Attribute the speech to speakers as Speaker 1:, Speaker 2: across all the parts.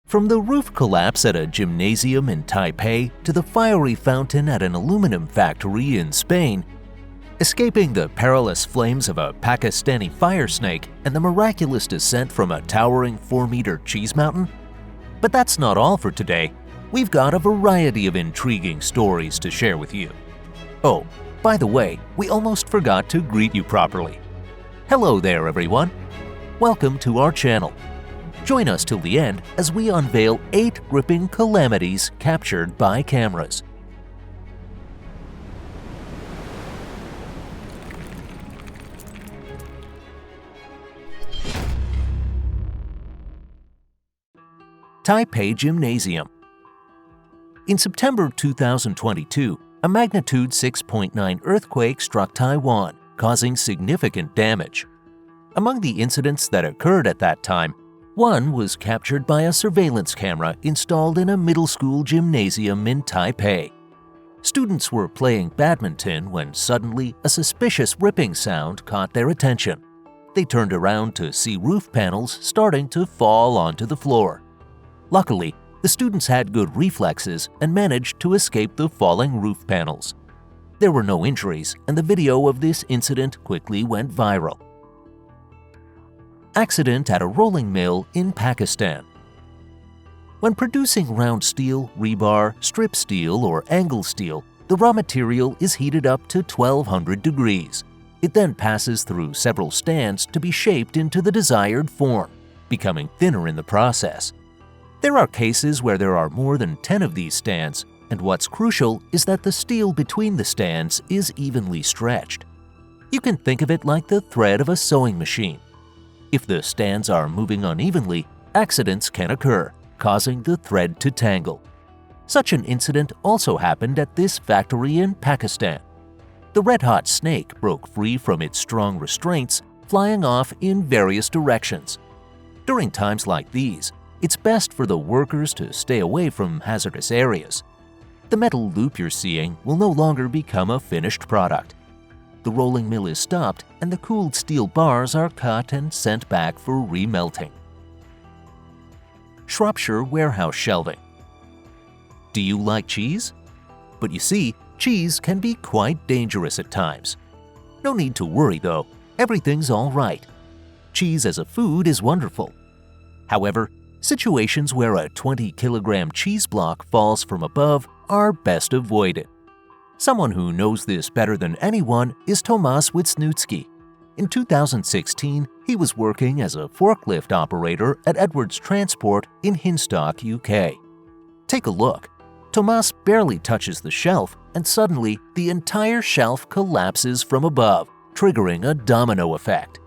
Speaker 1: From the roof collapse at a gymnasium in Taipei to the fiery fountain at an aluminum factory in Spain, escaping the perilous flames of a Pakistani fire snake and the miraculous descent from a towering 4-meter cheese mountain? But that's not all for today. We've got a variety of intriguing stories to share with you. Oh, by the way, we almost forgot to greet you properly. Hello there, everyone. Welcome to our channel. Join us till the end as we unveil 8 gripping calamities captured by cameras. Taipei Gymnasium. In September 2022, a magnitude 6.9 earthquake struck Taiwan, causing significant damage. Among the incidents that occurred at that time, one was captured by a surveillance camera installed in a middle school gymnasium in Taipei. Students were playing badminton when suddenly a suspicious ripping sound caught their attention. They turned around to see roof panels starting to fall onto the floor. Luckily, the students had good reflexes and managed to escape the falling roof panels. There were no injuries, and the video of this incident quickly went viral. Accident at a rolling mill in Pakistan. When producing round steel, rebar, strip steel, or angle steel, the raw material is heated up to 1200 degrees. It then passes through several stands to be shaped into the desired form, becoming thinner in the process. There are cases where there are more than 10 of these stands, and what's crucial is that the steel between the stands is evenly stretched. You can think of it like the thread of a sewing machine. If the stands are moving unevenly, accidents can occur, causing the thread to tangle. Such an incident also happened at this factory in Pakistan. The red-hot snake broke free from its strong restraints, flying off in various directions. During times like these, it's best for the workers to stay away from hazardous areas. The metal loop you're seeing will no longer become a finished product. The rolling mill is stopped and the cooled steel bars are cut and sent back for remelting. Shropshire warehouse shelving. Do you like cheese? But you see, cheese can be quite dangerous at times. No need to worry though, everything's all right. Cheese as a food is wonderful. However, situations where a 20-kilogram cheese block falls from above are best avoided. Someone who knows this better than anyone is Tomasz Wisniewski. In 2016, he was working as a forklift operator at Edwards Transport in Hinstock, UK. Take a look. Tomasz barely touches the shelf, and suddenly the entire shelf collapses from above, triggering a domino effect.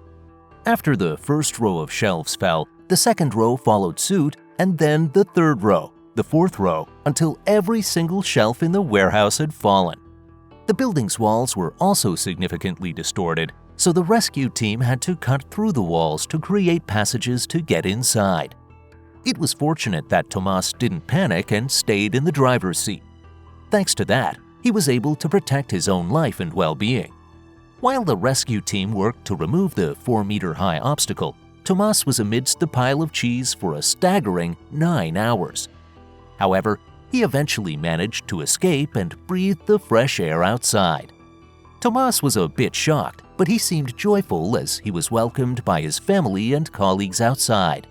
Speaker 1: After the first row of shelves fell, the second row followed suit, and then the third row, the fourth row, until every single shelf in the warehouse had fallen. The building's walls were also significantly distorted, so the rescue team had to cut through the walls to create passages to get inside. It was fortunate that Tomasz didn't panic and stayed in the driver's seat. Thanks to that, he was able to protect his own life and well-being. While the rescue team worked to remove the 4-meter-high obstacle, Tomasz was amidst the pile of cheese for a staggering 9 hours. However, he eventually managed to escape and breathe the fresh air outside. Tomasz was a bit shocked, but he seemed joyful as he was welcomed by his family and colleagues outside.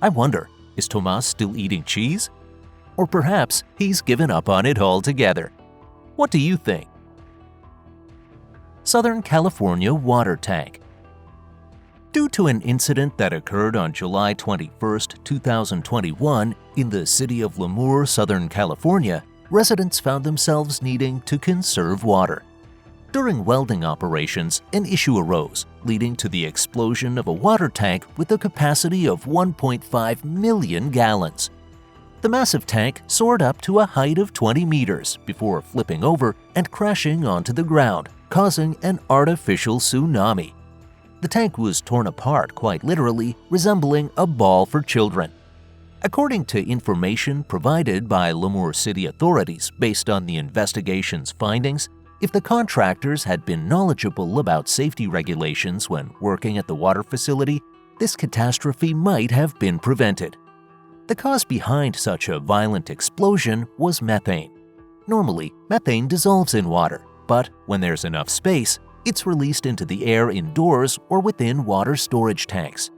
Speaker 1: I wonder, is Tomasz still eating cheese? Or perhaps he's given up on it altogether. What do you think? Southern California water tank. Due to an incident that occurred on July 21, 2021 in the city of Lemoore, Southern California, residents found themselves needing to conserve water. During welding operations, an issue arose, leading to the explosion of a water tank with a capacity of 1.5 million gallons. The massive tank soared up to a height of 20 meters before flipping over and crashing onto the ground, causing an artificial tsunami. The tank was torn apart quite literally, resembling a ball for children. According to information provided by Lemoore City authorities based on the investigation's findings, if the contractors had been knowledgeable about safety regulations when working at the water facility, this catastrophe might have been prevented. The cause behind such a violent explosion was methane. Normally, methane dissolves in water, but when there's enough space, it's released into the air indoors or within water storage tanks.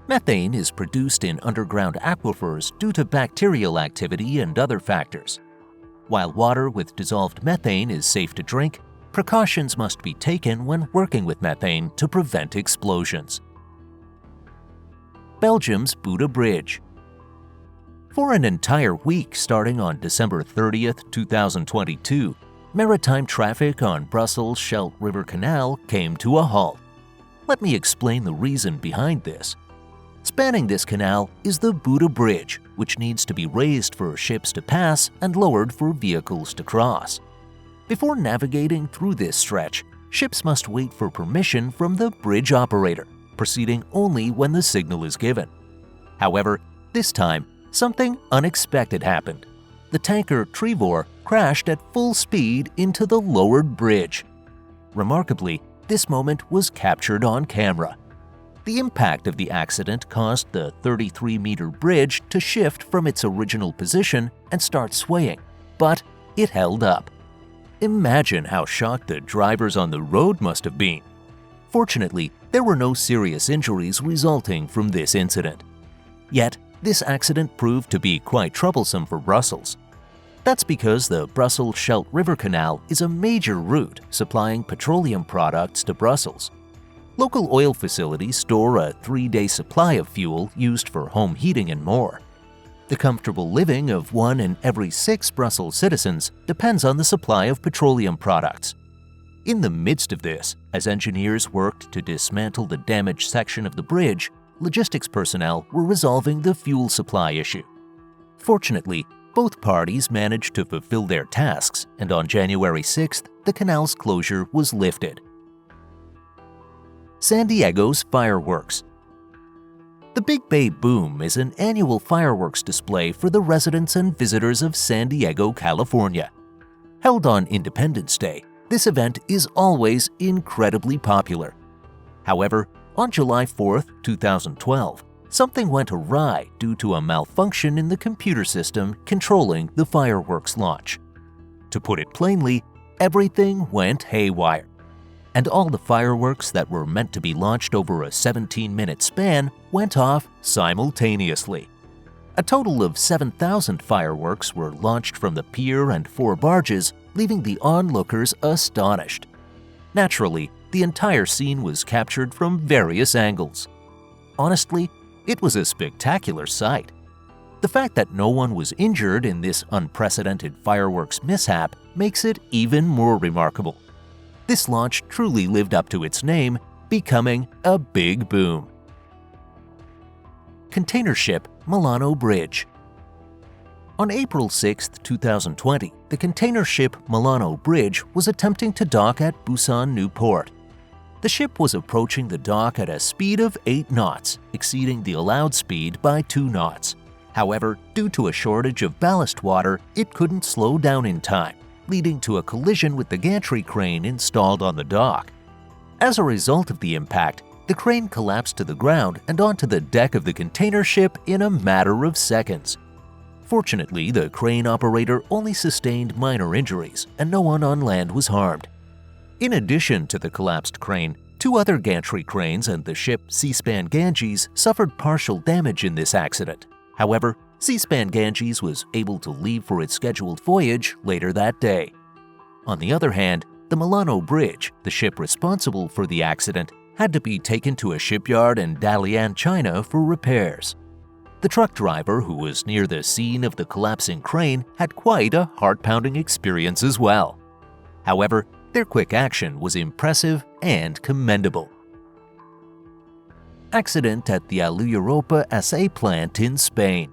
Speaker 1: Methane is produced in underground aquifers due to bacterial activity and other factors. While water with dissolved methane is safe to drink, precautions must be taken when working with methane to prevent explosions. Belgium's Buda Bridge. For an entire week starting on December 30th, 2022, maritime traffic on Brussels-Scheldt River Canal came to a halt. Let me explain the reason behind this. Spanning this canal is the Buda Bridge, which needs to be raised for ships to pass and lowered for vehicles to cross. Before navigating through this stretch, ships must wait for permission from the bridge operator, proceeding only when the signal is given. However, this time, something unexpected happened. The tanker Trevor crashed at full speed into the lowered bridge. Remarkably, this moment was captured on camera. The impact of the accident caused the 33-meter bridge to shift from its original position and start swaying, but it held up. Imagine how shocked the drivers on the road must have been. Fortunately, there were no serious injuries resulting from this incident. Yet, this accident proved to be quite troublesome for Brussels. That's because the Brussels-Scheldt River Canal is a major route supplying petroleum products to Brussels. Local oil facilities store a 3-day supply of fuel used for home heating and more. The comfortable living of 1 in every 6 Brussels citizens depends on the supply of petroleum products. In the midst of this, as engineers worked to dismantle the damaged section of the bridge, logistics personnel were resolving the fuel supply issue. Fortunately, both parties managed to fulfill their tasks, and on January 6th, the canal's closure was lifted. San Diego's fireworks. The Big Bay Boom is an annual fireworks display for the residents and visitors of San Diego, California. Held on Independence Day, this event is always incredibly popular. However, on July 4, 2012, something went awry due to a malfunction in the computer system controlling the fireworks launch. To put it plainly, everything went haywire, and all the fireworks that were meant to be launched over a 17-minute span went off simultaneously. A total of 7,000 fireworks were launched from the pier and 4 barges, leaving the onlookers astonished. Naturally, the entire scene was captured from various angles. Honestly, it was a spectacular sight. The fact that no one was injured in this unprecedented fireworks mishap makes it even more remarkable. This launch truly lived up to its name, becoming a big boom. Container ship Milano Bridge. On April 6, 2020, the container ship Milano Bridge was attempting to dock at Busan New Port. The ship was approaching the dock at a speed of 8 knots, exceeding the allowed speed by 2 knots. However, due to a shortage of ballast water, it couldn't slow down in time, leading to a collision with the gantry crane installed on the dock. As a result of the impact, the crane collapsed to the ground and onto the deck of the container ship in a matter of seconds. Fortunately, the crane operator only sustained minor injuries, and no one on land was harmed. In addition to the collapsed crane, 2 other gantry cranes and the ship Seaspan Ganges suffered partial damage in this accident. However, Seaspan Ganges was able to leave for its scheduled voyage later that day. On the other hand, the Milano Bridge, the ship responsible for the accident, had to be taken to a shipyard in Dalian, China for repairs. The truck driver who was near the scene of the collapsing crane had quite a heart-pounding experience as well. However, their quick action was impressive and commendable. Accident at the Europa SA plant in Spain.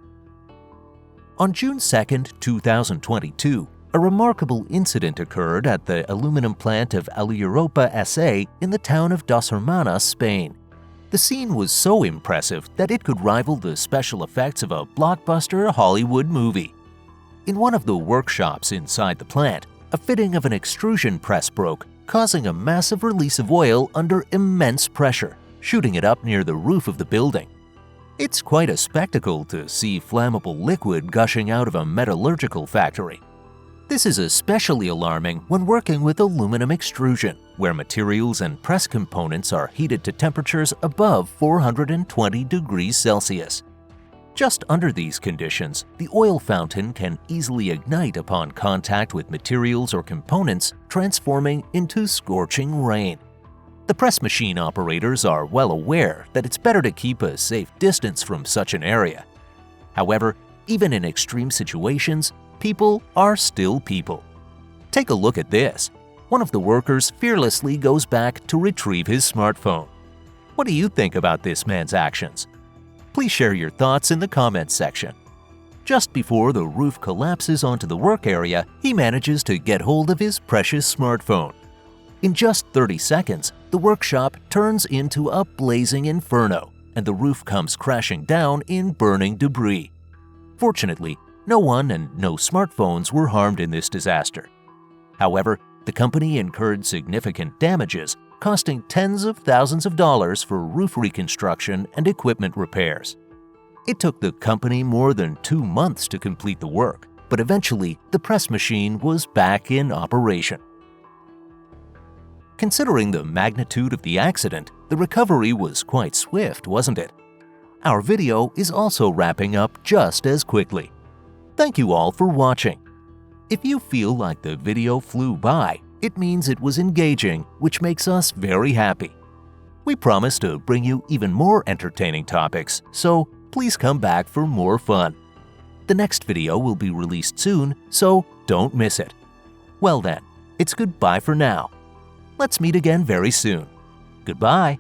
Speaker 1: On June 2, 2022, a remarkable incident occurred at the aluminum plant of Europa SA in the town of Dos Hermanas, Spain. The scene was so impressive that it could rival the special effects of a blockbuster Hollywood movie. In one of the workshops inside the plant, a fitting of an extrusion press broke, causing a massive release of oil under immense pressure, shooting it up near the roof of the building. It's quite a spectacle to see flammable liquid gushing out of a metallurgical factory. This is especially alarming when working with aluminum extrusion, where materials and press components are heated to temperatures above 420 degrees Celsius. Just under these conditions, the oil fountain can easily ignite upon contact with materials or components, transforming into scorching rain. The press machine operators are well aware that it's better to keep a safe distance from such an area. However, even in extreme situations, people are still people. Take a look at this. One of the workers fearlessly goes back to retrieve his smartphone. What do you think about this man's actions? Please share your thoughts in the comments section. Just before the roof collapses onto the work area, he manages to get hold of his precious smartphone. In just 30 seconds, the workshop turns into a blazing inferno, and the roof comes crashing down in burning debris. Fortunately, no one and no smartphones were harmed in this disaster. However, the company incurred significant damages, costing tens of thousands of dollars for roof reconstruction and equipment repairs. It took the company more than 2 months to complete the work, but eventually the press machine was back in operation. Considering the magnitude of the accident, the recovery was quite swift, wasn't it? Our video is also wrapping up just as quickly. Thank you all for watching. If you feel like the video flew by, it means it was engaging, which makes us very happy. We promise to bring you even more entertaining topics, so please come back for more fun. The next video will be released soon, so don't miss it. Well then, it's goodbye for now. Let's meet again very soon. Goodbye.